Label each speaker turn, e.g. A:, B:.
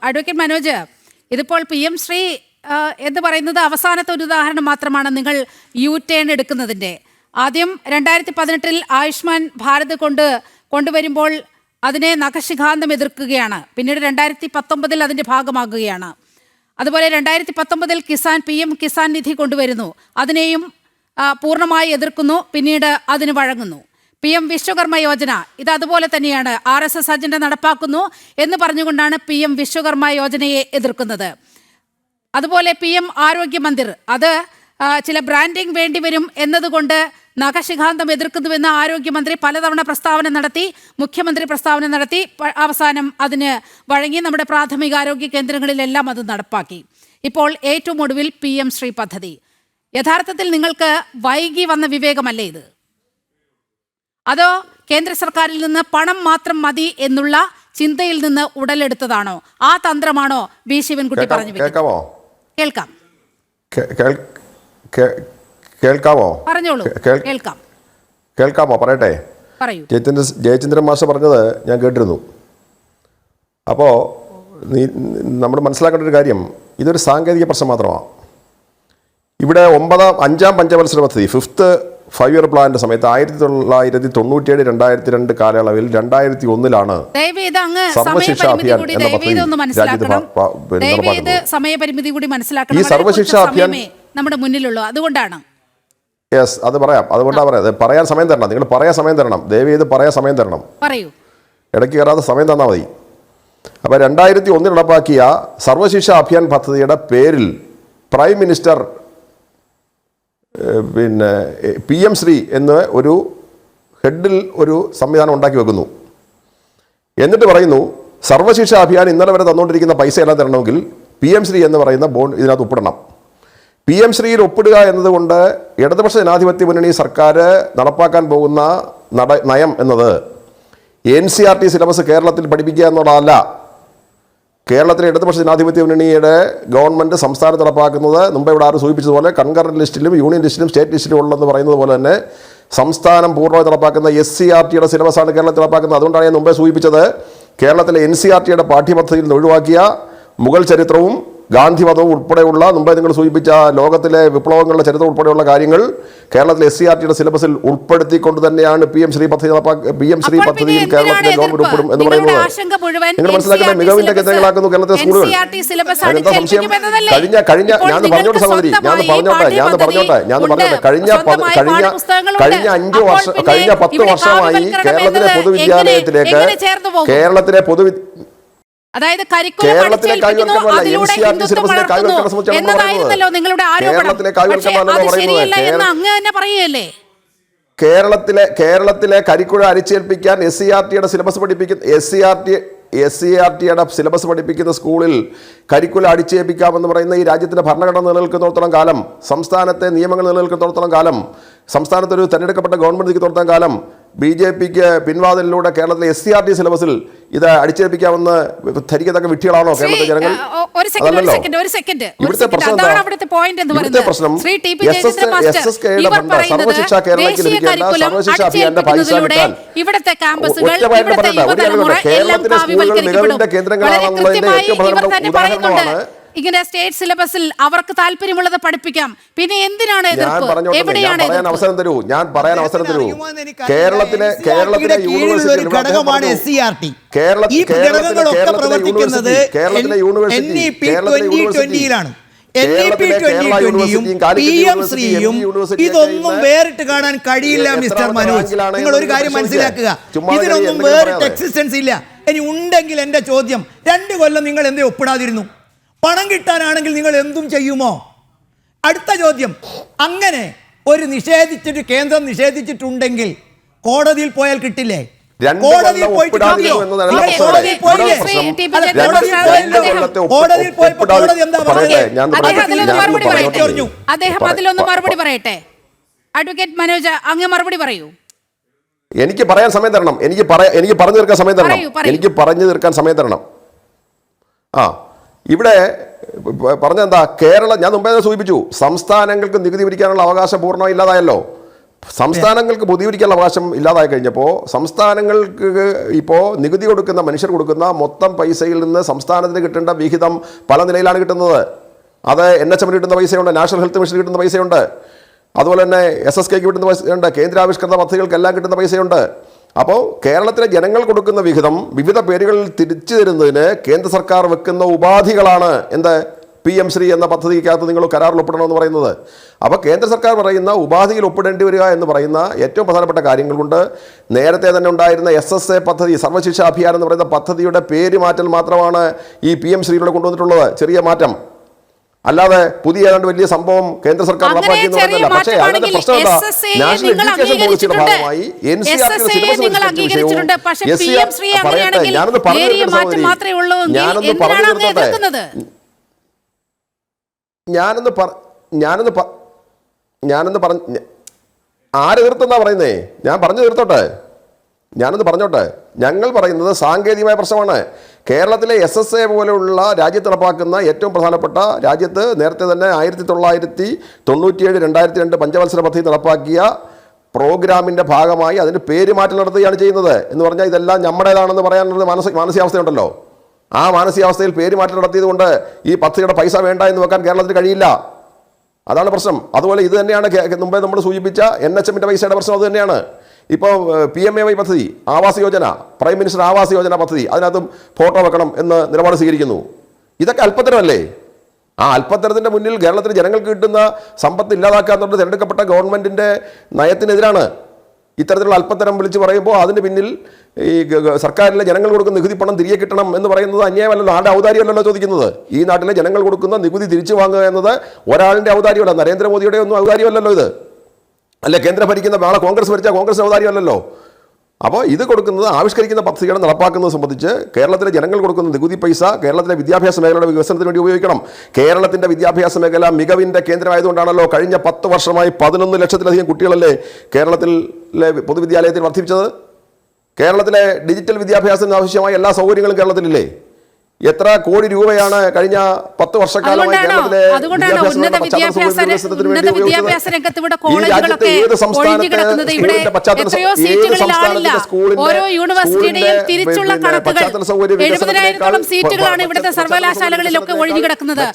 A: Advocate Manoj, ഇതിപ്പോൾ PM Shri എന്ന് പറയുന്നത് അവസാനത്തെ ഒരു ഉദാഹരണം മാത്രമാണ് നിങ്ങൾ U-ടേൺ എടുക്കുന്നതിൻ്റെ. ആദ്യം 2018 ആയുഷ്മാൻ ഭാരത് കൊണ്ടുവരുമ്പോൾ അതിനെ നഖശിഖാന്തം എതിർക്കുകയാണ്. പിന്നീട് 2019 അതിൻ്റെ ഭാഗമാകുകയാണ്. അതുപോലെ 2019 PM കിസാൻ നിധി കൊണ്ടുവരുന്നു, അതിനെയും പൂർണ്ണമായി എതിർക്കുന്നു, പിന്നീട് അതിന് വഴങ്ങുന്നു. PM വിശ്വകർമ്മ യോജന ഇത് അതുപോലെ തന്നെയാണ്, RSS അജണ്ട നടപ്പാക്കുന്നു എന്ന് പറഞ്ഞുകൊണ്ടാണ് PM വിശ്വകർമ്മ യോജനയെ എതിർക്കുന്നത്. അതുപോലെ PM ആരോഗ്യ മന്ദിർ, അത് ചില ബ്രാൻഡിംഗ് വേണ്ടിവരും എന്നതുകൊണ്ട് നഖശിഖാന്തം എതിർക്കുന്നുവെന്ന് ആരോഗ്യമന്ത്രി പലതവണ പ്രസ്താവന നടത്തി, മുഖ്യമന്ത്രി പ്രസ്താവന നടത്തി, അവസാനം അതിന് വഴങ്ങി നമ്മുടെ പ്രാഥമിക ആരോഗ്യ കേന്ദ്രങ്ങളിലെല്ലാം അത് നടപ്പാക്കി. ഇപ്പോൾ ഏറ്റവും ഒടുവിൽ PM ശ്രീ പദ്ധതി. യഥാർത്ഥത്തിൽ നിങ്ങൾക്ക് വൈകി വന്ന വിവേകമല്ലേ ഇത്? അതോ കേന്ദ്ര സർക്കാരിൽ നിന്ന് പണം മാത്രം മതി എന്നുള്ള ചിന്തയിൽ നിന്ന് ഉടലെടുത്തതാണോ? ആ തന്ത്രമാണോ B. ശിവൻകുട്ടി പറഞ്ഞു? കേൾക്കാം.
B: കേൾക്കാമോ?
A: പറഞ്ഞോളൂ. കേൾക്കാം.
B: കേൾക്കാമോ? പറയട്ടെ.
A: പറയൂ.
B: ജയചന്ദ്രൻ മാഷ പറഞ്ഞത് ഞാൻ കേട്ടിരുന്നു. അപ്പോൾ നമ്മൾ മനസ്സിലാക്കേണ്ട ഒരു കാര്യം, ഇതൊരു സാങ്കേതിക പ്രശ്നം മാത്രമാണ്. ഇവിടെ 5ാം പഞ്ചവത്സര പദ്ധതി 5th 5-year പ്ലാനിന്റെ സമയത്ത് 1997-2002 കാലയളവിൽ 2001 സർവശിക്ഷ അഭിയാൻ എന്ന പദ്ധതി
A: സമയപരിമിതി കൂടി മനസ്സിലാക്കണം.
B: ഈ സർവശിക്ഷ അഭിയാൻ
A: നമ്മുടെ മുന്നിലുള്ളൂ, അതുകൊണ്ടാണ്.
B: യെസ്, അത് പറയാം. അതുകൊണ്ടാണ് പറയാൻ സമയം തരണം. നിങ്ങൾ പറയാൻ സമയം തരണം. ദയവ് ചെയ്ത് പറയാൻ സമയം തരണം.
A: പറയൂ.
B: ഇടയ്ക്ക് കയറാതെ സമയം തന്നാൽ മതി. അപ്പോൾ 2001 നടപ്പാക്കിയ സർവശിക്ഷ അഭിയാൻ പദ്ധതിയുടെ പേരിൽ പ്രൈം മിനിസ്റ്റർ PM ശ്രീ എന്ന് ഒരു ഹെഡിൽ ഒരു സംവിധാനം ഉണ്ടാക്കി വെക്കുന്നു. എന്നിട്ട് പറയുന്നു, സർവശിക്ഷ അഭിയാൻ ഇന്നലെ വരെ തന്നുകൊണ്ടിരിക്കുന്ന പൈസ എല്ലാം തരണമെങ്കിൽ PM ശ്രീ എന്ന് പറയുന്ന ബോണ്ട് ഇതിനകത്ത് ഒപ്പിടണം. PM ശ്രീയിൽ ഒപ്പിടുക എന്നതുകൊണ്ട് ഇടതുപക്ഷ ജനാധിപത്യ മുന്നണി സർക്കാർ നടപ്പാക്കാൻ പോകുന്ന നയം എന്നത് NCERT സിലബസ് കേരളത്തിൽ പഠിപ്പിക്കുക എന്നുള്ളതല്ല. കേരളത്തിലെ ഇടതുപക്ഷ ജനാധിപത്യ മുന്നണിയുടെ ഗവൺമെൻറ് സംസ്ഥാനത്ത് നടപ്പാക്കുന്നത് മുമ്പ് ഇവിടെ ആരും സൂചിപ്പിച്ചതുപോലെ കൺകറന്റ് ലിസ്റ്റിലും യൂണിയൻ ലിസ്റ്റിലും സ്റ്റേറ്റ് ലിസ്റ്റിലും ഉള്ളതെന്ന് പറയുന്നത് പോലെ തന്നെ സംസ്ഥാനം പൂർണ്ണമായി നടപ്പാക്കുന്ന SCERTയുടെ സിലബസാണ് കേരളത്തിൽ നടപ്പാക്കുന്നത്. അതുകൊണ്ടാണ് ഞാൻ മുമ്പേ സൂചിപ്പിച്ചത്, കേരളത്തിലെ NCERTയുടെ പാഠ്യപദ്ധതിയിൽ നിന്ന് ഒഴിവാക്കിയ മുഗൾ ചരിത്രവും ഗാന്ധിവധവും ഉൾപ്പെടെയുള്ള മുമ്പേ നിങ്ങൾ സൂചിപ്പിച്ച ലോകത്തിലെ വിപ്ലവങ്ങളുടെ ചരിത്രം ഉൾപ്പെടെയുള്ള കാര്യങ്ങൾ കേരളത്തിലെ SCERTയുടെ സിലബസിൽ ഉൾപ്പെടുത്തിക്കൊണ്ട് തന്നെയാണ് PM ശ്രീ പദ്ധതിയിൽ കേരളത്തിലെ ഗവൺമെന്റ് ഉൾപ്പെടും എന്ന് പറയുന്നത്. നിങ്ങൾ മനസ്സിലാക്കുന്ന മികവിന്റെ കേന്ദ്രങ്ങളാക്കുന്നു കേരളത്തിലെ സ്കൂളുകൾ. എന്താ സംശയം? കഴിഞ്ഞ ഞാൻ പറഞ്ഞോട്ടെ സഹോദരി, ഞാൻ പറഞ്ഞോട്ടെ കഴിഞ്ഞ 10 വർഷമായി കേരളത്തിലെ പൊതുവിദ്യാലയത്തിലേക്ക്
A: അതായത് എന്നതായിരുന്നല്ലോ നിങ്ങളുടെ ആരോപണം.
B: കേരളത്തിലെ കരിക്കുഴ അരിച്ചേൽപ്പിക്കാൻ SCERTയുടെ സിലബസ് പഠിപ്പിക്കുന്ന SCERTയുടെ സിലബസ് പഠിപ്പിക്കുന്ന സ്കൂളിൽ കരിക്കുലം അടിച്ചേൽപ്പിക്കാമെന്ന് പറയുന്ന ഈ രാജ്യത്തിന്റെ ഭരണഘടന നിലനിൽക്കുന്നിടത്തോളം കാലം, സംസ്ഥാനത്തെ നിയമങ്ങൾ നിലനിൽക്കുന്നിടത്തോളം കാലം, സംസ്ഥാനത്തൊരു തെരഞ്ഞെടുക്കപ്പെട്ട ഗവൺമെന്റ് നിൽക്കുന്നിടത്തോളം കാലം BJPക്ക് പിൻവാതിലിലൂടെ കേരളത്തിലെ SCERT സിലബസിൽ ഇത് അടിച്ചേൽപ്പിക്കാമെന്ന് ധരിക്കത്തക്ക വിഡ്ഢികളാണോ കേരളത്തിലെ ജനങ്ങൾ? ഇവിടുത്തെ പ്രശ്നം SSKയുടെ ഫണ്ട് സർവശിക്ഷ കേരളത്തിൽ ലഭിക്കേണ്ട സർവശിക്ഷ അഭിയാന്റെ പൈസ കിട്ടാൻ കേരളത്തിലെ സ്കൂളുകൾ മികവിന്റെ കേന്ദ്രങ്ങളാണെന്നുള്ളതിന്റെ ഏറ്റവും പ്രധാനപ്പെട്ട ഉദാഹരണമാണ്.
A: ഇങ്ങനെ സ്റ്റേറ്റ് സിലബസിൽ അവർക്ക് താല്പര്യമുള്ളത് പഠിപ്പിക്കാം, പിന്നെ എന്തിനാണ്
B: ഞാൻ പറയാൻ അവസരം തരൂ. കേരളത്തിലെ യൂണിവേഴ്സിറ്റി
C: ഇതൊന്നും വേറിട്ട് കാണാൻ കഴിയില്ല മിസ്റ്റർ മനോജ്. നിങ്ങൾ ഒരു കാര്യം മനസ്സിലാക്കുക, ഇതിനൊന്നും വേറിട്ട് എക്സിസ്റ്റൻസ് ഇല്ല. ഇനി ഉണ്ടെങ്കിൽ എന്റെ ചോദ്യം, 2 കൊല്ലം നിങ്ങൾ എന്തേ ഒപ്പിടാതിരുന്നു? പണം കിട്ടാനാണെങ്കിൽ നിങ്ങൾ എന്തും ചെയ്യുമോ? അടുത്ത ചോദ്യം, അങ്ങനെ ഒരു കേന്ദ്രം നിഷേധിച്ചിട്ടുണ്ടെങ്കിൽ കോടതിയിൽ പോയാൽ കിട്ടില്ലേ? കോടതിയിൽ പോയിട്ട്
A: അദ്ദേഹം അതിലൊന്ന് മറുപടി പറയട്ടെ. അഡ്വക്കേറ്റ് മനോജ്, അങ്ങ് മറുപടി പറയൂ.
B: എനിക്ക് പറയാൻ സമയം തരണം. എനിക്ക് പറഞ്ഞു തീർക്കാൻ സമയം തരണം. ഇവിടെ പറഞ്ഞെന്താ, ഞാൻ മുമ്പേ സൂചിപ്പിച്ചു, സംസ്ഥാനങ്ങൾക്ക് നികുതി പിരിക്കാനുള്ള അവകാശം പൂർണ്ണമായി ഇല്ലാതായല്ലോ. സംസ്ഥാനങ്ങൾക്ക് പൊതുവിരിക്കാനുള്ള അവകാശം ഇല്ലാതായി കഴിഞ്ഞപ്പോൾ സംസ്ഥാനങ്ങൾക്ക് ഇപ്പോൾ നികുതി കൊടുക്കുന്ന മനുഷ്യർ കൊടുക്കുന്ന മൊത്തം പൈസയിൽ നിന്ന് സംസ്ഥാനത്തിന് കിട്ടേണ്ട വിഹിതം പല നിലയിലാണ് കിട്ടുന്നത്. അത് NHM കിട്ടുന്ന പൈസയുണ്ട്, നാഷണൽ ഹെൽത്ത് മിഷൻ കിട്ടുന്ന പൈസയുണ്ട്, അതുപോലെ തന്നെ SSKക്ക് കിട്ടുന്ന പൈസയുണ്ട്, കേന്ദ്രാവിഷ്കൃത പദ്ധതികൾക്കെല്ലാം കിട്ടുന്ന പൈസയുണ്ട്. അപ്പോൾ കേരളത്തിലെ ജനങ്ങൾ കൊടുക്കുന്ന വിഹിതം വിവിധ പേരുകളിൽ തിരിച്ചു തരുന്നതിന് കേന്ദ്ര സർക്കാർ വെക്കുന്ന ഉപാധികളാണ് എന്ത് PM ശ്രീ എന്ന പദ്ധതിക്കകത്ത് നിങ്ങൾ കരാറിൽ ഒപ്പിടണമെന്ന് പറയുന്നത്. അപ്പോൾ കേന്ദ്ര സർക്കാർ പറയുന്ന ഉപാധിയിൽ ഒപ്പിടേണ്ടി വരിക എന്ന് പറയുന്ന ഏറ്റവും പ്രധാനപ്പെട്ട കാര്യങ്ങൾ കൊണ്ട് നേരത്തെ തന്നെ ഉണ്ടായിരുന്ന SSA പദ്ധതി, സർവശിക്ഷ അഭിയാൻ എന്ന് പറയുന്ന പദ്ധതിയുടെ പേര് മാറ്റൽ മാത്രമാണ് ഈ PM ശ്രീയിലൂടെ കൊണ്ടുവന്നിട്ടുള്ളത്. ചെറിയ മാറ്റം, അല്ലാതെ പുതിയ ഏതാണ്ട് വലിയ സംഭവം കേന്ദ്ര സർക്കാർ നടപ്പാക്കിയെന്ന് പറയുന്നില്ല. പക്ഷേ അതിന്റെ പ്രശ്നം എന്താ? നാഷണൽ എഡ്യൂക്കേഷൻ പോളിസിയുടെ ഭാഗമായി NCERT സിലബസ് ആര് തീർത്തെന്നാ പറയുന്നേ? ഞാൻ പറഞ്ഞു തീർത്തോട്ടെ, ഞാനൊന്ന് പറഞ്ഞോട്ടെ. ഞങ്ങൾ പറയുന്നത് സാങ്കേതികമായ പ്രശ്നമാണ്. കേരളത്തിലെ SSA പോലെയുള്ള രാജ്യത്ത് നടപ്പാക്കുന്ന ഏറ്റവും പ്രധാനപ്പെട്ട, രാജ്യത്ത് നേരത്തെ തന്നെ 1997, 2002 പഞ്ചവത്സര പദ്ധതി നടപ്പാക്കിയ പ്രോഗ്രാമിൻ്റെ ഭാഗമായി അതിന് പേര് മാറ്റം നടത്തുകയാണ് ചെയ്യുന്നത്. എന്ന് പറഞ്ഞാൽ ഇതെല്ലാം നമ്മുടേതാണെന്ന് പറയാനുള്ള മാനസികാവസ്ഥയുണ്ടല്ലോ. ആ മാനസികാവസ്ഥയിൽ പേര് മാറ്റം നടത്തിയത് കൊണ്ട് ഈ പദ്ധതിയുടെ പൈസ വേണ്ട എന്ന് വെക്കാൻ കേരളത്തിന് കഴിയില്ല. അതാണ് പ്രശ്നം. അതുപോലെ ഇത് തന്നെയാണ് മുമ്പേ നമ്മൾ സൂചിപ്പിച്ച NHMന്റെ പൈസയുടെ പ്രശ്നം. അത് തന്നെയാണ് ഇപ്പോൾ PMAY പദ്ധതി, ആവാസ് യോജന, പ്രൈം മിനിസ്റ്റർ ആവാസ് യോജന പദ്ധതി, അതിനകത്തും ഫോട്ടോ വെക്കണം എന്ന് നിലപാട് സ്വീകരിക്കുന്നു. ഇതൊക്കെ അല്പത്തരമല്ലേ? ആ അല്പത്തരത്തിൻ്റെ മുന്നിൽ കേരളത്തിൽ ജനങ്ങൾക്ക് കിട്ടുന്ന സമ്പത്ത് ഇല്ലാതാക്കുക എന്നുള്ളത് തിരഞ്ഞെടുക്കപ്പെട്ട ഗവൺമെൻറ്റിൻ്റെ നയത്തിനെതിരാണ്. ഇത്തരത്തിലുള്ള അല്പത്തരം വിളിച്ച് പറയുമ്പോൾ അതിന് പിന്നിൽ ഈ സർക്കാരിലെ ജനങ്ങൾ കൊടുക്കുന്ന നികുതി പണം തിരികെ കിട്ടണം എന്ന് പറയുന്നത് അന്യായമല്ലല്ലോ, ആരുടെ ഔദാര്യമല്ലല്ലോ ചോദിക്കുന്നത്. ഈ നാട്ടിലെ ജനങ്ങൾ കൊടുക്കുന്ന നികുതി തിരിച്ചു വാങ്ങുക എന്നത് ഒരാളിൻ്റെ ഔദാര്യമല്ല, നരേന്ദ്രമോദിയുടെ ഒന്നും ഔദാര്യമല്ലല്ലോ ഇത്. അല്ലെ കേന്ദ്രം ഭരിക്കുന്ന നാളെ കോൺഗ്രസ് ഭരിച്ച കോൺഗ്രസ് ഔദാര്യമല്ലല്ലോ. അപ്പോൾ ഇത് കൊടുക്കുന്നത്, ആവിഷ്കരിക്കുന്ന പദ്ധതികൾ നടപ്പാക്കുന്നത് സംബന്ധിച്ച് കേരളത്തിലെ ജനങ്ങൾ കൊടുക്കുന്ന നികുതി പൈസ കേരളത്തിലെ വിദ്യാഭ്യാസ മേഖലയുടെ വികസനത്തിന് വേണ്ടി ഉപയോഗിക്കണം. കേരളത്തിൻ്റെ വിദ്യാഭ്യാസ മേഖല മികവിൻ്റെ കേന്ദ്രമായതുകൊണ്ടാണല്ലോ കഴിഞ്ഞ 10 വർഷമായി 11 ലക്ഷത്തിലധികം കുട്ടികളല്ലേ കേരളത്തിലെ പൊതുവിദ്യാലയത്തിൽ വർദ്ധിപ്പിച്ചത്. കേരളത്തിലെ ഡിജിറ്റൽ വിദ്യാഭ്യാസത്തിന് ആവശ്യമായ എല്ലാ സൗകര്യങ്ങളും കേരളത്തിലില്ലേ? എത്ര കോടി രൂപയാണ് കഴിഞ്ഞ 10 വർഷക്കാലമായി കേരളത്തിലെ
A: വിദ്യാഭ്യാസ രംഗത്ത് ഇവിടെ കോളേജുകളൊക്കെ ഒഴിഞ്ഞു കിടക്കുന്നത്, ഇവിടെ എത്രയോ സീറ്റുകളിൽ ഓരോ യൂണിവേഴ്സിറ്റിയുടെയും തിരിച്ചുള്ള കണക്കുകൾ 70,000 സീറ്റുകളാണ് ഇവിടുത്തെ സർവകലാശാലകളിലൊക്കെ ഒഴിഞ്ഞു കിടക്കുന്നത്.